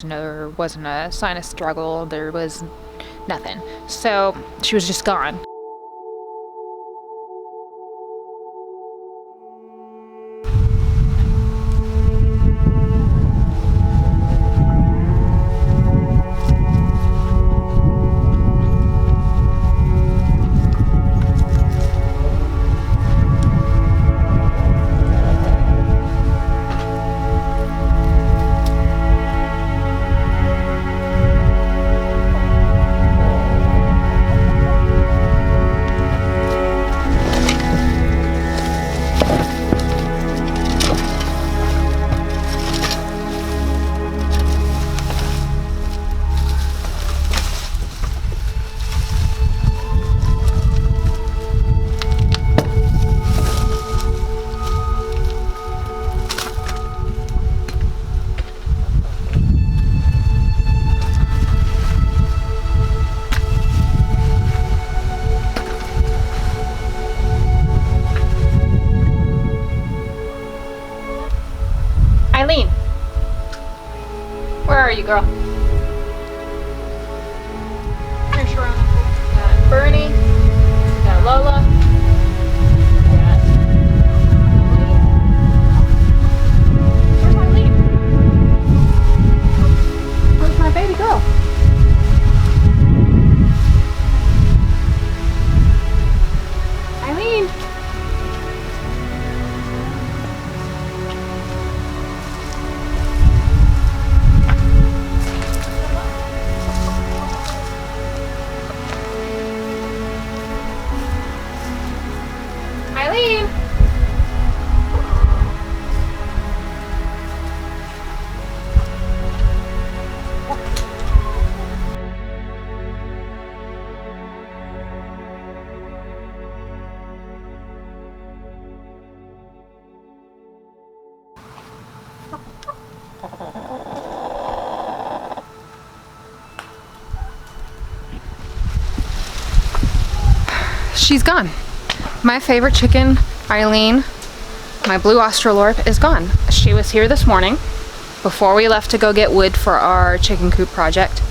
There wasn't a sinus struggle, there was nothing. So she was just gone. Eileen, where are you, girl? Here's Sharon. Got Bernie. Got Lola. Got Where's Eileen? Where's my baby girl? Eileen. Eileen! She's gone. My favorite chicken, Eileen, my blue Australorp, is gone. She was here this morning before we left to go get wood for our chicken coop project,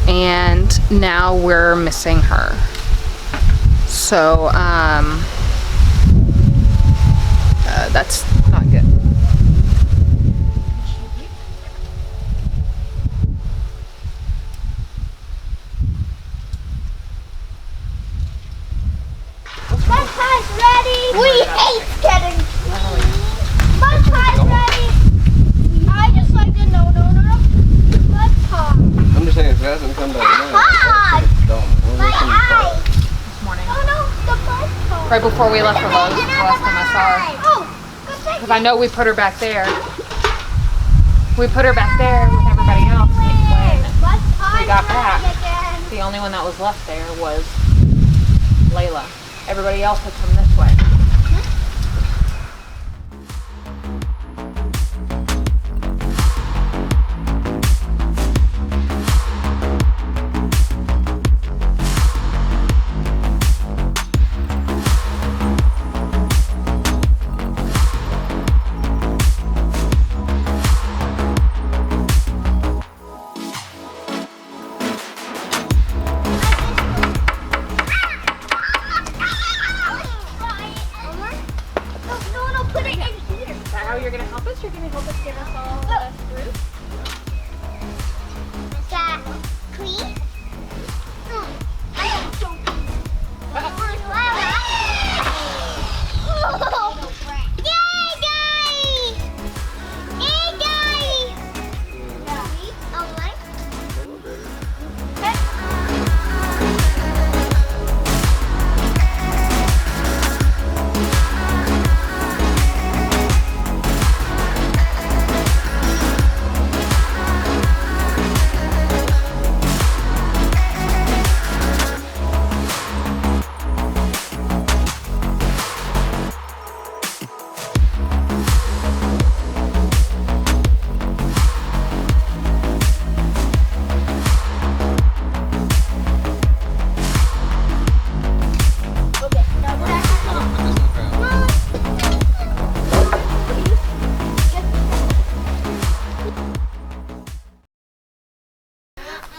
and now we're missing her. So, that's not good. My pie's ready. We hate getting clean. My pie's ready. I just like the no. Let's talk. I'm just saying, if it hasn't come back now, My eyes. This morning, Oh no, the bus car. right before we left for Lowe's, the last time I saw her. Oh, good thing. Because I know we put her back there. We put her back there with everybody else, and when we got back, the only one that was left there was Layla. Everybody else had come this way.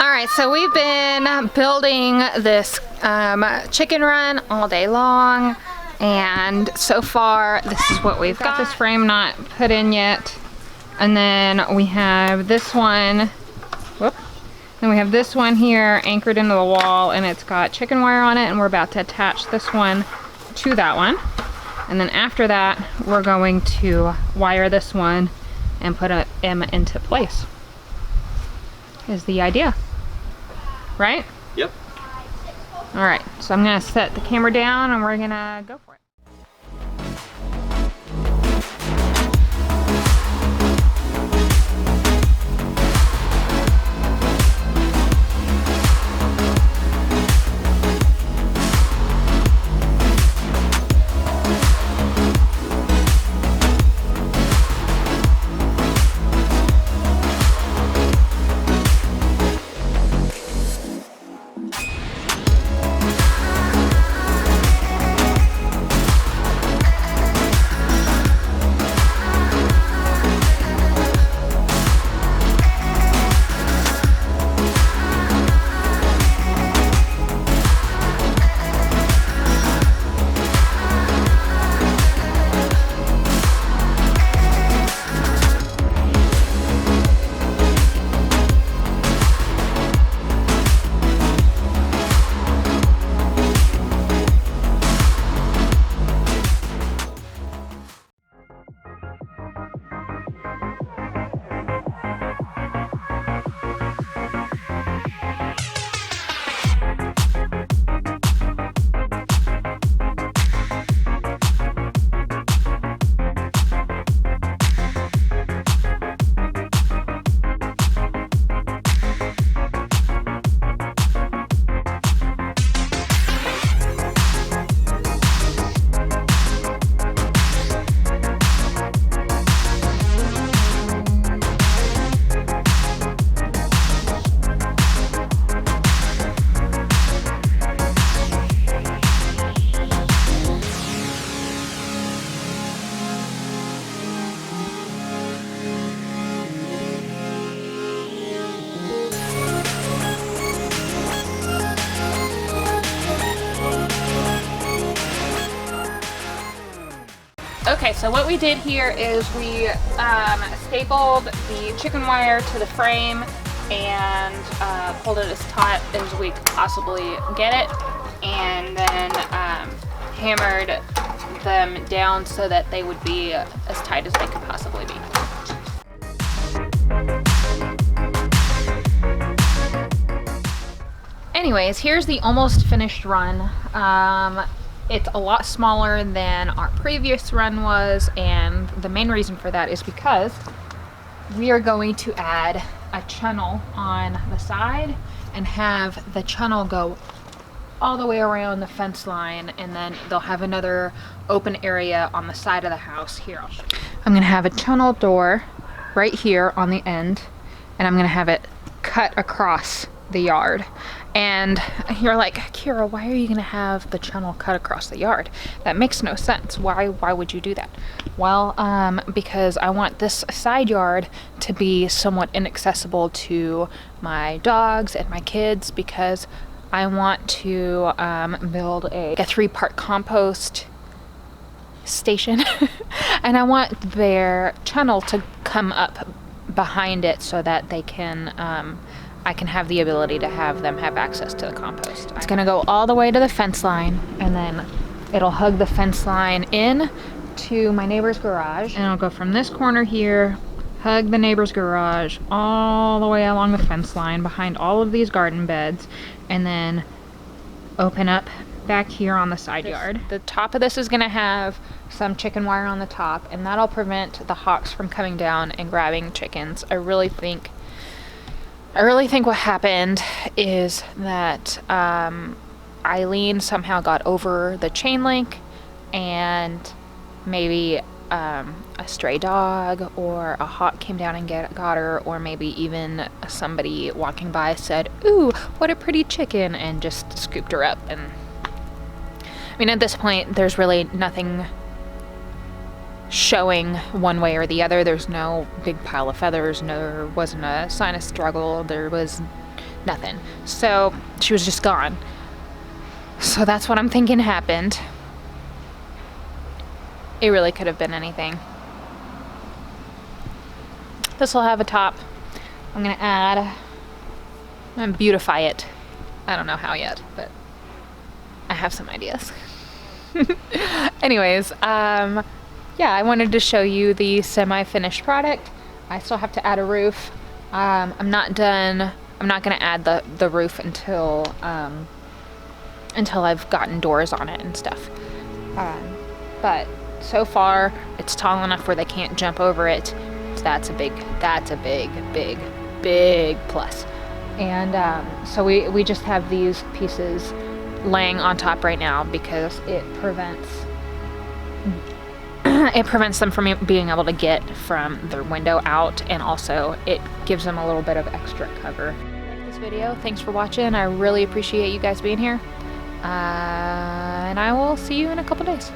All right, so we've been building this chicken run all day long, and so far this is what we've got. This frame not put in yet, and then we have this one. Whoop. Then we have this one here anchored into the wall, and it's got chicken wire on it, and we're about to attach this one to that one. And then after that, we're going to wire this one and put them into place. Is the idea. Right? Yep. All right, so I'm gonna set the camera down and we're gonna go for it. Okay, so what we did here is we stapled the chicken wire to the frame and pulled it as taut as we could possibly get it, and then hammered them down so that they would be as tight as they could possibly be. Anyways, here's the almost finished run. It's a lot smaller than our previous run was, and the main reason for that is because we are going to add a channel on the side and have the channel go all the way around the fence line, and then they'll have another open area on the side of the house here. I'm gonna have a channel door right here on the end, and I'm gonna have it cut across the yard. And you're like, Kira, why are you gonna have the channel cut across the yard? That makes no sense. Why would you do that? Well, because I want this side yard to be somewhat inaccessible to my dogs and my kids, because I want to build a 3-part compost station and I want their channel to come up behind it so that they can I can have the ability to have them have access to the compost. It's gonna go all the way to the fence line, and then it'll hug the fence line in to my neighbor's garage, and it'll go from this corner here, hug the neighbor's garage, all the way along the fence line behind all of these garden beds, and then open up back here on the side yard. The top of this is gonna have some chicken wire on the top, and that'll prevent the hawks from coming down and grabbing chickens. I really think what happened is that Eileen somehow got over the chain link, and maybe a stray dog or a hawk came down and got her, or maybe even somebody walking by said, "Ooh, what a pretty chicken," and just scooped her up. And I mean, at this point, there's really nothing showing one way or the other. There's no big pile of feathers. There wasn't a sign of struggle. There was nothing. So she was just gone. So that's what I'm thinking happened. It really could have been anything. This will have a top. I'm gonna beautify it. I don't know how yet, but I have some ideas. Anyways, yeah, I wanted to show you the semi-finished product. I still have to add a roof. I'm not done. I'm not gonna add the roof until I've gotten doors on it and stuff. But so far, it's tall enough where they can't jump over it. So that's a big plus. And so we just have these pieces laying on top right now because it prevents them from being able to get from their window out, and also it gives them a little bit of extra cover. This video, thanks for watching. I really appreciate you guys being here, and I will see you in a couple days.